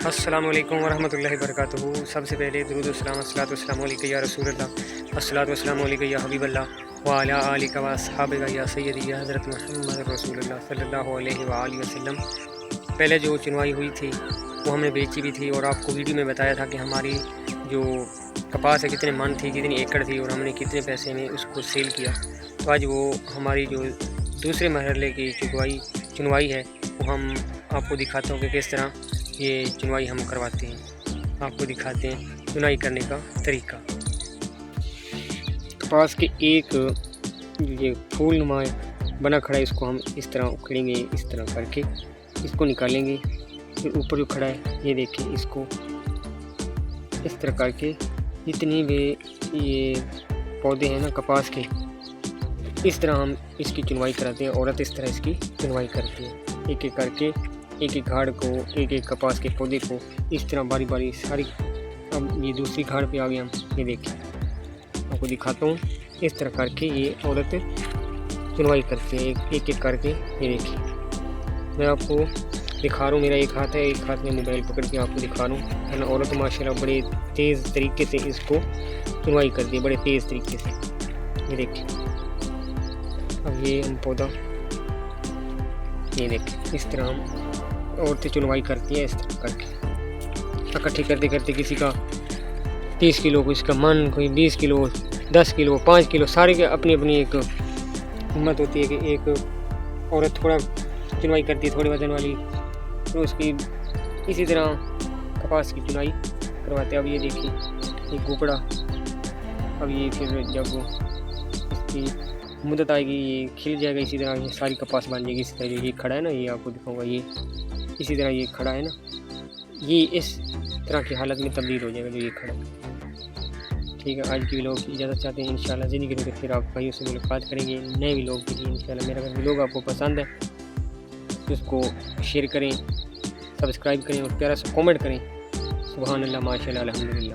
السلام علیکم ورحمۃ اللہ وبرکاتہ۔ سب سے پہلے درود السلام الصلاۃ والسلام علیکہ یا رسول اللہ، الصلاۃ والسلام علیکہ یا حبیب اللہ وعلی آلک و اصحابک یا سیدی یا حضرت محمد رسول اللہ صلی اللہ علیہ وآلہ وسلم۔ پہلے جو چنوائی ہوئی تھی وہ ہم نے بیچی بھی تھی، اور آپ کو ویڈیو میں بتایا تھا کہ ہماری جو کپاس ہے کتنے من تھی، کتنی ایکڑ تھی، اور ہم نے کتنے پیسے میں اس کو سیل کیا۔ تو آج وہ ہماری جو دوسرے مرحلے کی چنوائی ہے وہ ہم آپ کو دکھاتا ہوں کہ کس طرح یہ چنوائی ہم کرواتے ہیں۔ آپ کو دکھاتے ہیں چنائی کرنے کا طریقہ۔ کپاس کے ایک یہ پھول نما بنا کھڑا ہے، اس کو ہم اس طرح اکھڑیں گے، اس طرح کر کے اس کو نکالیں گے۔ پھر اوپر جو کھڑا ہے یہ دیکھیں، اس کو اس طرح کر کے جتنی بھی یہ پودے ہیں نا کپاس کے، اس طرح ہم اس کی چنوائی کراتے ہیں۔ عورت اس طرح اس کی چنوائی کرتی ہے، ایک ایک کر کے ایک ایک گھاڑ کو، ایک ایک کپاس کے پودے کو اس طرح باری باری ساری۔ اب یہ دوسری گھاڑ پہ آ گیا ہم، یہ دیکھیں آپ کو دکھاتا ہوں۔ اس طرح کر کے یہ عورت چنوائی کرتی ہے، ایک ایک کر کے۔ یہ دیکھیں میں آپ کو دکھا رہا ہوں، میرا ایک ہاتھ ہے، ایک ہاتھ میں موبائل پکڑ کے آپ کو دکھا رہا ہوں۔ ہے نا، عورت ماشاءاللہ بڑے تیز طریقے سے اس کو چنوائی کرتی ہے، بڑے تیز طریقے سے۔ یہ دیکھیں اب یہ ہم پودا، یہ دیکھیں اس طرح ہم عورتیں چنوائی کرتی ہیں، اس طرح کر کے اکٹھے کرتے کرتے کسی کا 30 کلو، کسی کا من، کوئی 20 کلو، 10 کلو، 5 کلو، سارے کے اپنی اپنی ایک ہمت ہوتی ہے کہ ایک عورت تھوڑا چنوائی کرتی ہے تھوڑے وزن والی، تو اس کی اسی طرح کپاس کی چنائی کرواتے ہیں۔ اب یہ دیکھیے یہ کوکڑا، اب یہ پھر جب اس کی مدت آئے گی یہ کھل جائے گا، اسی طرح یہ ساری کپاس بن جائے گی۔ اسی طرح یہ کھڑا ہے نا، یہ آپ کو دکھاؤں گا، یہ اسی طرح یہ کھڑا ہے نا، یہ اس طرح کی حالت میں تبدیل ہو جائے گا جو یہ کھڑا ہے۔ ٹھیک ہے، آج کی ویلوگ کی اجازت چاہتے ہیں، انشاءاللہ زندگی میں پھر آپ بھائیوں سے ملاقات کریں گے نئے ویلوگ کے لیے انشاءاللہ۔ میرا اگر ویلوگ آپ کو پسند ہے تو اس کو شیئر کریں، سبسکرائب کریں اور پیارا سا کومنٹ کریں۔ سبحان اللہ، ماشاءاللہ، الحمدللہ۔